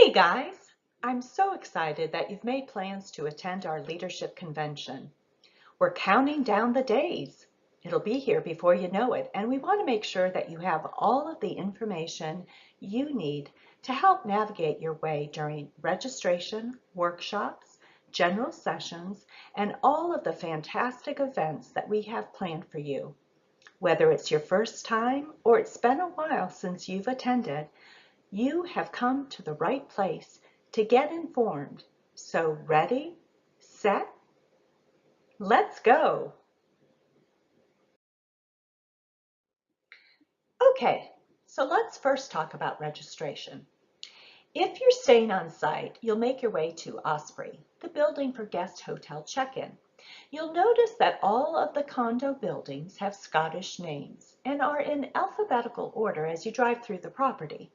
Hey guys, I'm so excited that you've made plans to attend our leadership convention. We're counting down the days. It'll be here before you know it, and we want to make sure that you have all of the information you need to help navigate your way during registration, workshops, general sessions, and all of the fantastic events that we have planned for you. Whether it's your first time or it's been a while since you've attended, you have come to the right place to get informed. So ready, set, let's go. Okay, so let's first talk about registration. If you're staying on site, you'll make your way to Osprey, the building for guest hotel check-in. You'll notice that all of the condo buildings have Scottish names and are in alphabetical order as you drive through the property.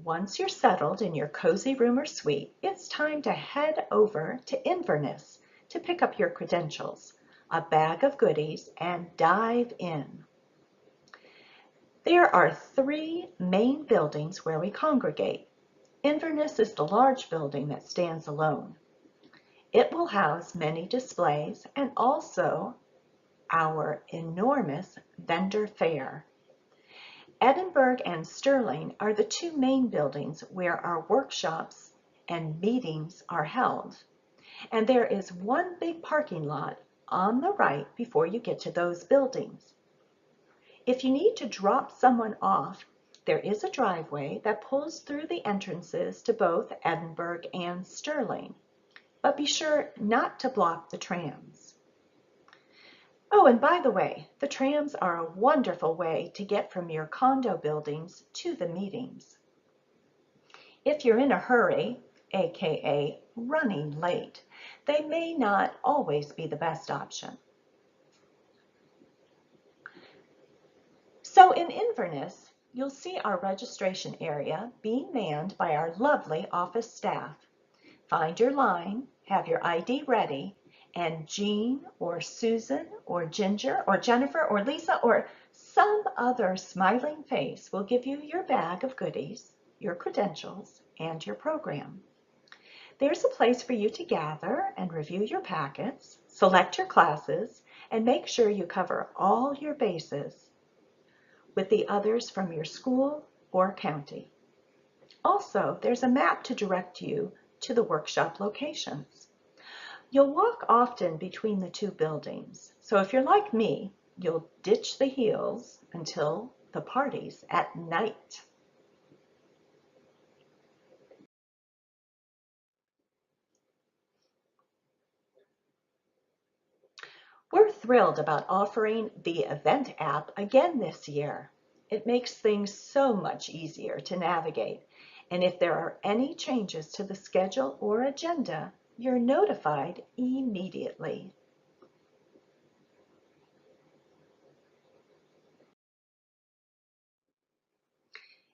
Once you're settled in your cozy room or suite, it's time to head over to Inverness to pick up your credentials, a bag of goodies, and dive in. There are 3 main buildings where we congregate. Inverness is the large building that stands alone. It will house many displays and also our enormous vendor fair. Edinburgh and Stirling are the 2 main buildings where our workshops and meetings are held. And there is one big parking lot on the right before you get to those buildings. If you need to drop someone off, there is a driveway that pulls through the entrances to both Edinburgh and Stirling. But be sure not to block the trams. Oh, and by the way, the trams are a wonderful way to get from your condo buildings to the meetings. If you're in a hurry, aka running late, they may not always be the best option. So in Inverness, you'll see our registration area being manned by our lovely office staff. Find your line, have your ID ready, and Jean or Susan or Ginger or Jennifer or Lisa or some other smiling face will give you your bag of goodies, your credentials, and your program. There's a place for you to gather and review your packets, select your classes, and make sure you cover all your bases with the others from your school or county. Also, there's a map to direct you to the workshop locations. You'll walk often between the 2 buildings, so if you're like me, you'll ditch the heels until the party's at night. We're thrilled about offering the event app again this year. It makes things so much easier to navigate, and if there are any changes to the schedule or agenda, you're notified immediately.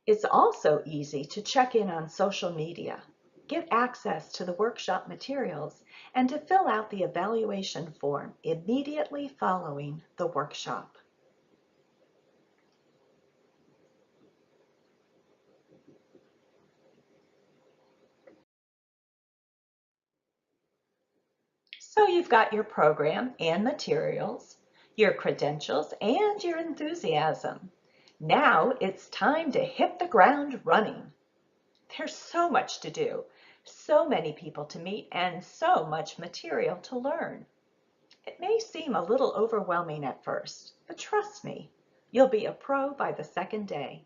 It's also easy to check in on social media, get access to the workshop materials, and to fill out the evaluation form immediately following the workshop. So you've got your program and materials, your credentials, and your enthusiasm. Now it's time to hit the ground running. There's so much to do, so many people to meet, and so much material to learn. It may seem a little overwhelming at first, but trust me, you'll be a pro by the second day.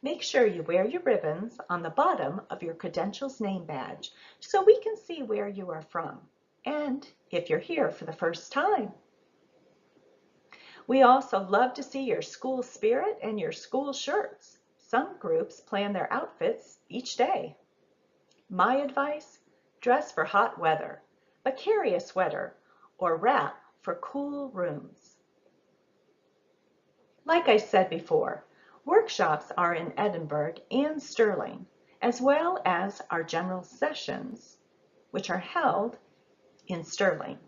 Make sure you wear your ribbons on the bottom of your credentials name badge so we can see where you are from, and if you're here for the first time. We also love to see your school spirit and your school shirts. Some groups plan their outfits each day. My advice, dress for hot weather, but carry a sweater or wrap for cool rooms. Like I said before, workshops are in Edinburgh and Stirling, as well as our general sessions, which are held in Stirling.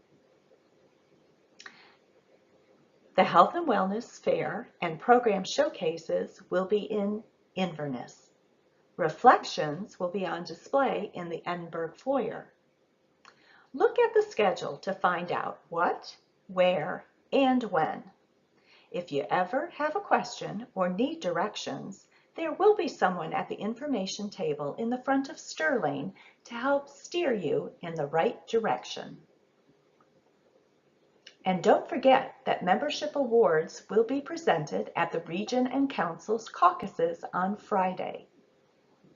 The Health and Wellness Fair and program showcases will be in Inverness. Reflections will be on display in the Edinburgh foyer. Look at the schedule to find out what, where, and when. If you ever have a question or need directions, there will be someone at the information table in the front of Sterling to help steer you in the right direction. And don't forget that membership awards will be presented at the Region and Council's caucuses on Friday.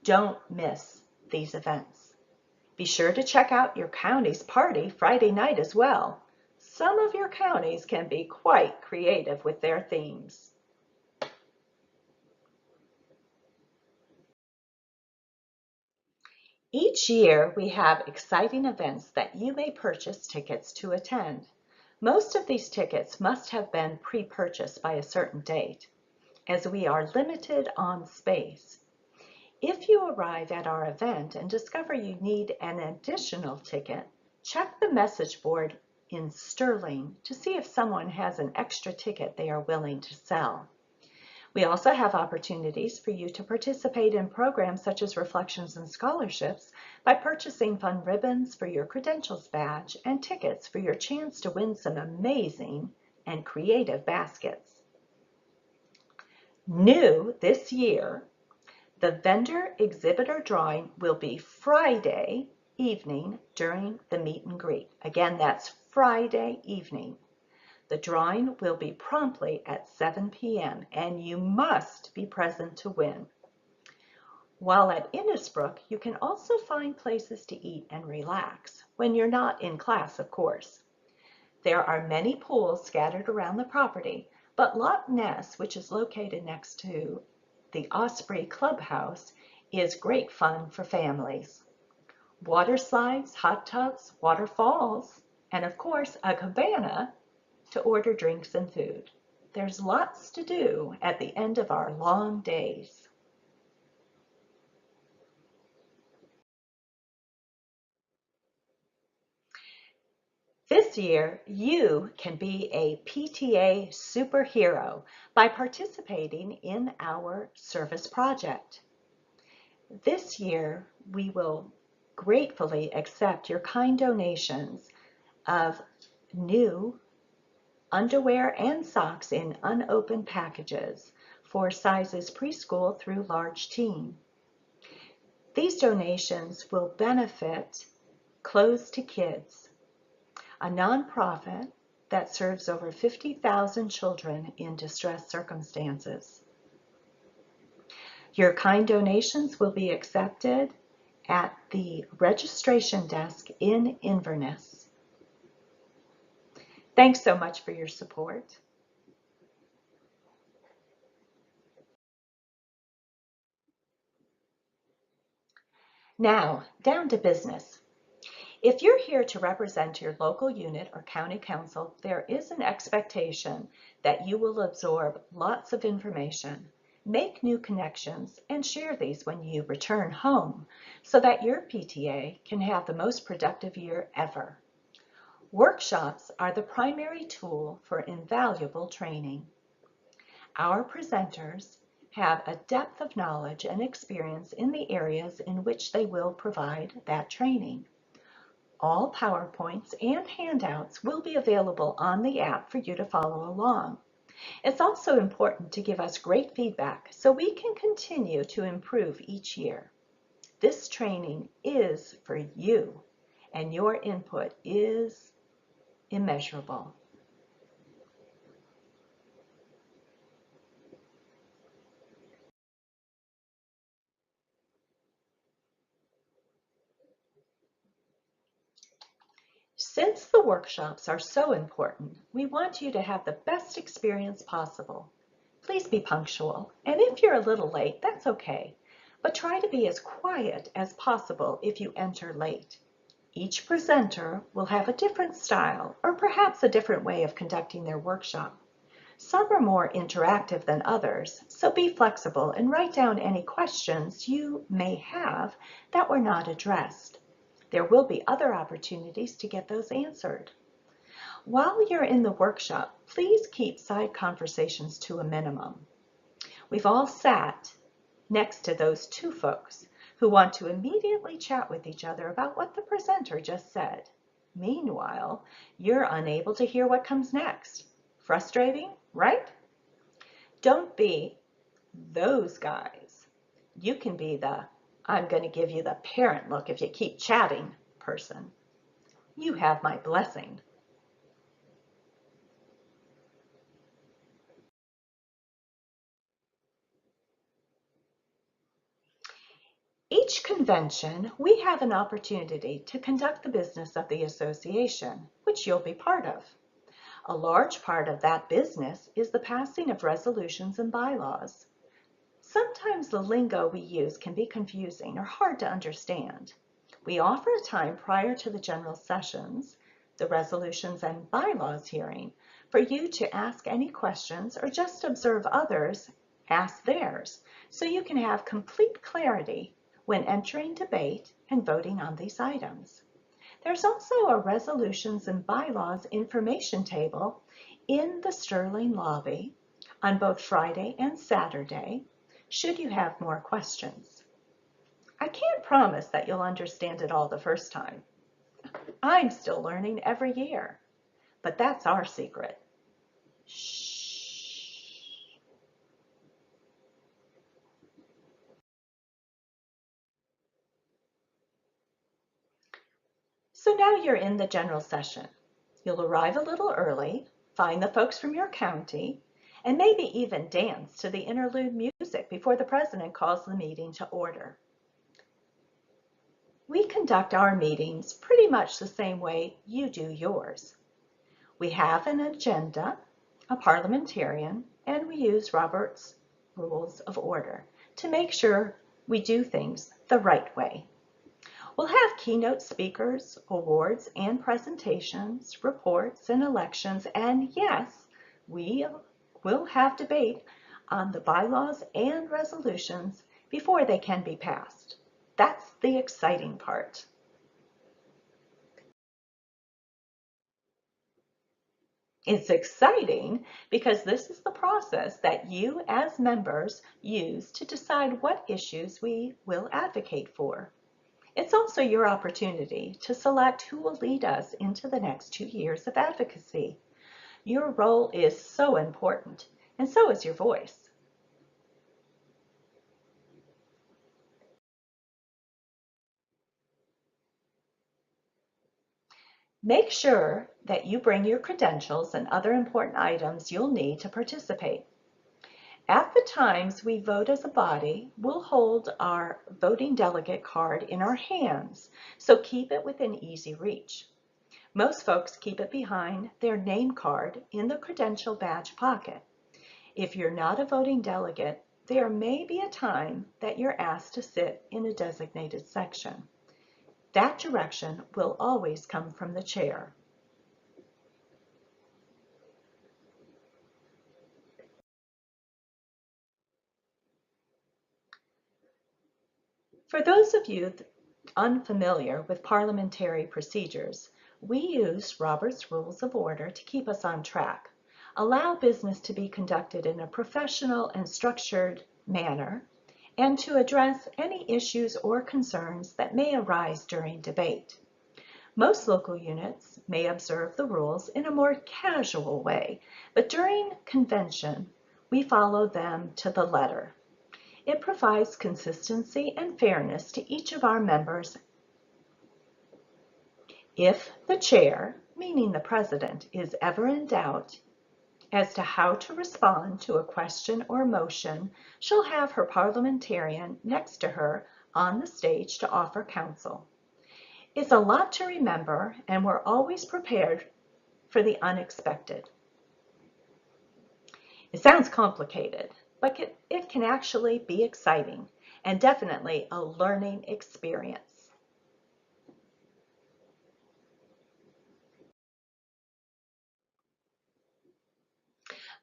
Don't miss these events. Be sure to check out your county's party Friday night as well. Some of your counties can be quite creative with their themes. Each year we have exciting events that you may purchase tickets to attend. Most of these tickets must have been pre-purchased by a certain date, as we are limited on space. If you arrive at our event and discover you need an additional ticket, check the message board in Sterling to see if someone has an extra ticket they are willing to sell. We also have opportunities for you to participate in programs such as Reflections and Scholarships by purchasing fun ribbons for your credentials badge and tickets for your chance to win some amazing and creative baskets. New this year, the vendor exhibitor drawing will be Friday evening during the meet and greet. Again, that's Friday evening. The drawing will be promptly at 7 p.m. and you must be present to win. While at Innisbrook, you can also find places to eat and relax, when you're not in class, of course. There are many pools scattered around the property, but Loch Ness, which is located next to the Osprey Clubhouse, is great fun for families. Water slides, hot tubs, waterfalls, and of course a cabana to order drinks and food. There's lots to do at the end of our long days. This year, you can be a PTA superhero by participating in our service project. This year, we will gratefully accept your kind donations of new underwear and socks in unopened packages for sizes preschool through large teen. These donations will benefit Clothes to Kids, a nonprofit that serves over 50,000 children in distressed circumstances. Your kind donations will be accepted at the registration desk in Inverness. Thanks so much for your support. Now, down to business. If you're here to represent your local unit or county council, there is an expectation that you will absorb lots of information, make new connections, and share these when you return home so that your PTA can have the most productive year ever. Workshops are the primary tool for invaluable training. Our presenters have a depth of knowledge and experience in the areas in which they will provide that training. All PowerPoints and handouts will be available on the app for you to follow along. It's also important to give us great feedback so we can continue to improve each year. This training is for you, and your input is immeasurable. Since the workshops are so important, we want you to have the best experience possible. Please be punctual, and if you're a little late, that's okay, but try to be as quiet as possible if you enter late. Each presenter will have a different style or perhaps a different way of conducting their workshop. Some are more interactive than others, so be flexible and write down any questions you may have that were not addressed. There will be other opportunities to get those answered. While you're in the workshop, please keep side conversations to a minimum. We've all sat next to those two folks who want to immediately chat with each other about what the presenter just said. Meanwhile, you're unable to hear what comes next. Frustrating, right? Don't be those guys. You can be the "I'm going to give you the parent look if you keep chatting" person. You have my blessing. Each convention, we have an opportunity to conduct the business of the association, which you'll be part of. A large part of that business is the passing of resolutions and bylaws. Sometimes the lingo we use can be confusing or hard to understand. We offer a time prior to the general sessions, the resolutions and bylaws hearing, for you to ask any questions or just observe others ask theirs, so you can have complete clarity when entering debate and voting on these items. There's also a resolutions and bylaws information table in the Sterling lobby on both Friday and Saturday, should you have more questions. I can't promise that you'll understand it all the first time. I'm still learning every year, but that's our secret. Shh. So now you're in the general session. You'll arrive a little early, find the folks from your county, and maybe even dance to the interlude music before the president calls the meeting to order. We conduct our meetings pretty much the same way you do yours. We have an agenda, a parliamentarian, and we use Robert's Rules of Order to make sure we do things the right way. We'll have keynote speakers, awards and presentations, reports and elections, and yes, we will have debate on the bylaws and resolutions before they can be passed. That's the exciting part. It's exciting because this is the process that you as members use to decide what issues we will advocate for. It's also your opportunity to select who will lead us into the next 2 years of advocacy. Your role is so important, and so is your voice. Make sure that you bring your credentials and other important items you'll need to participate. At the times we vote as a body, we'll hold our voting delegate card in our hands, so keep it within easy reach. Most folks keep it behind their name card in the credential badge pocket. If you're not a voting delegate, there may be a time that you're asked to sit in a designated section. That direction will always come from the chair. For those of you unfamiliar with parliamentary procedures, we use Robert's Rules of Order to keep us on track, allow business to be conducted in a professional and structured manner, and to address any issues or concerns that may arise during debate. Most local units may observe the rules in a more casual way, but during convention, we follow them to the letter. It provides consistency and fairness to each of our members. If the chair, meaning the president, is ever in doubt as to how to respond to a question or motion, she'll have her parliamentarian next to her on the stage to offer counsel. It's a lot to remember, and we're always prepared for the unexpected. It sounds complicated, but it can actually be exciting and definitely a learning experience.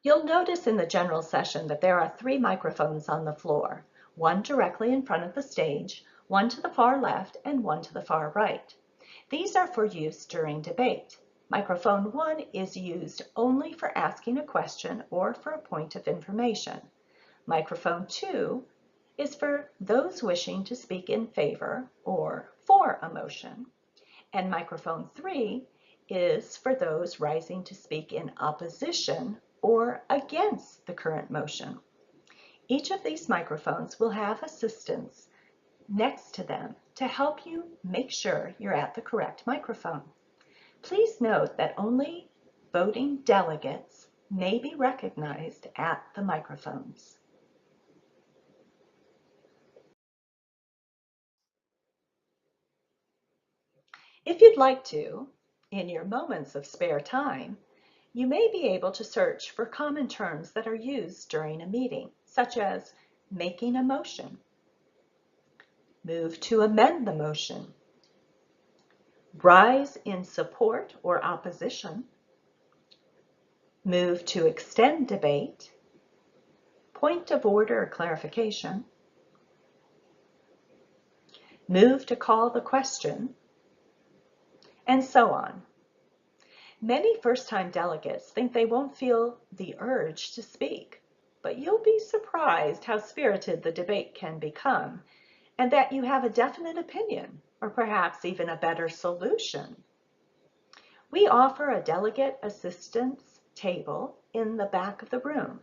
You'll notice in the general session that there are 3 microphones on the floor, one directly in front of the stage, one to the far left, and one to the far right. These are for use during debate. Microphone 1 is used only for asking a question or for a point of information. Microphone 2 is for those wishing to speak in favor or for a motion, and microphone 3 is for those rising to speak in opposition or against the current motion. Each of these microphones will have assistants next to them to help you make sure you're at the correct microphone. Please note that only voting delegates may be recognized at the microphones. If you'd like to, in your moments of spare time, you may be able to search for common terms that are used during a meeting, such as making a motion, move to amend the motion, rise in support or opposition, move to extend debate, point of order or clarification, move to call the question, and so on. Many first-time delegates think they won't feel the urge to speak, but you'll be surprised how spirited the debate can become, and that you have a definite opinion, or perhaps even a better solution. We offer a delegate assistance table in the back of the room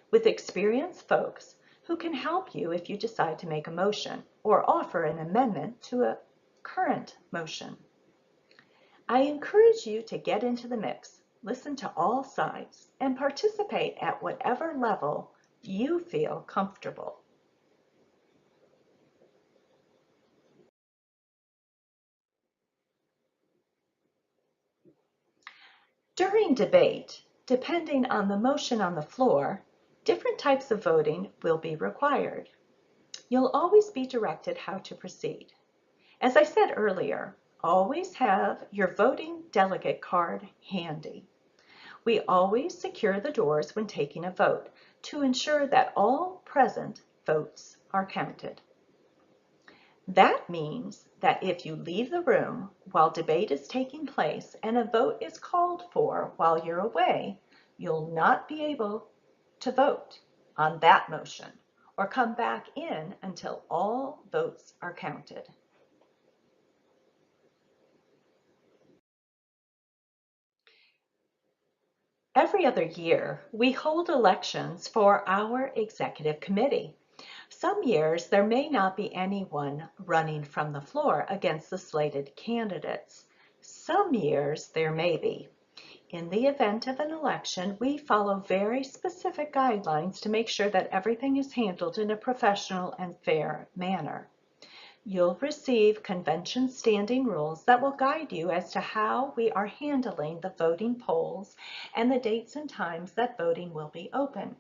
with experienced folks who can help you if you decide to make a motion or offer an amendment to a current motion. I encourage you to get into the mix, listen to all sides, and participate at whatever level you feel comfortable. During debate, depending on the motion on the floor, different types of voting will be required. You'll always be directed how to proceed. As I said earlier, always have your voting delegate card handy. We always secure the doors when taking a vote to ensure that all present votes are counted. That means that if you leave the room while debate is taking place and a vote is called for while you're away, you'll not be able to vote on that motion or come back in until all votes are counted. Every other year, we hold elections for our executive committee. Some years, there may not be anyone running from the floor against the slated candidates. Some years, there may be. In the event of an election, we follow very specific guidelines to make sure that everything is handled in a professional and fair manner. You'll receive convention standing rules that will guide you as to how we are handling the voting polls and the dates and times that voting will be open.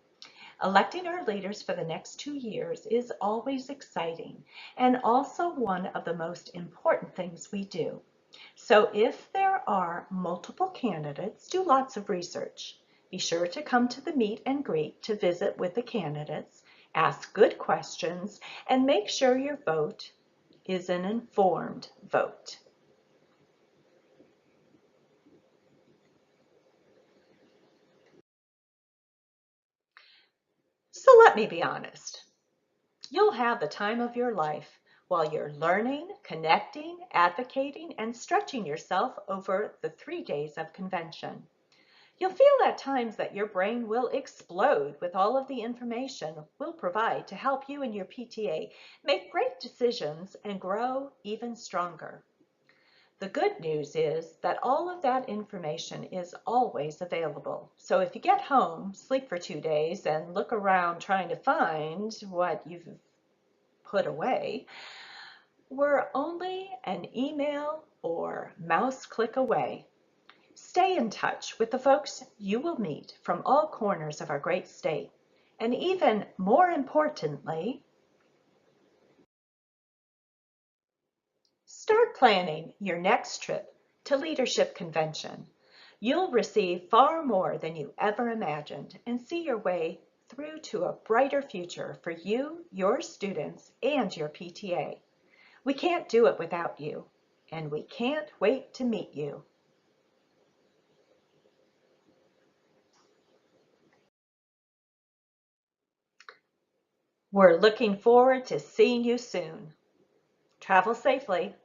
Electing our leaders for the next 2 years is always exciting and also one of the most important things we do. So if there are multiple candidates, do lots of research. Be sure to come to the meet and greet to visit with the candidates, ask good questions, and make sure your vote is an informed vote. So let me be honest. You'll have the time of your life while you're learning, connecting, advocating, and stretching yourself over the 3 days of convention. You'll feel at times that your brain will explode with all of the information we'll provide to help you and your PTA make great decisions and grow even stronger. The good news is that all of that information is always available. So if you get home, sleep for 2 days, and look around trying to find what you've put away, we're only an email or mouse click away. Stay in touch with the folks you will meet from all corners of our great state. And even more importantly, start planning your next trip to Leadership Convention. You'll receive far more than you ever imagined and see your way through to a brighter future for you, your students, and your PTA. We can't do it without you, and we can't wait to meet you. We're looking forward to seeing you soon. Travel safely.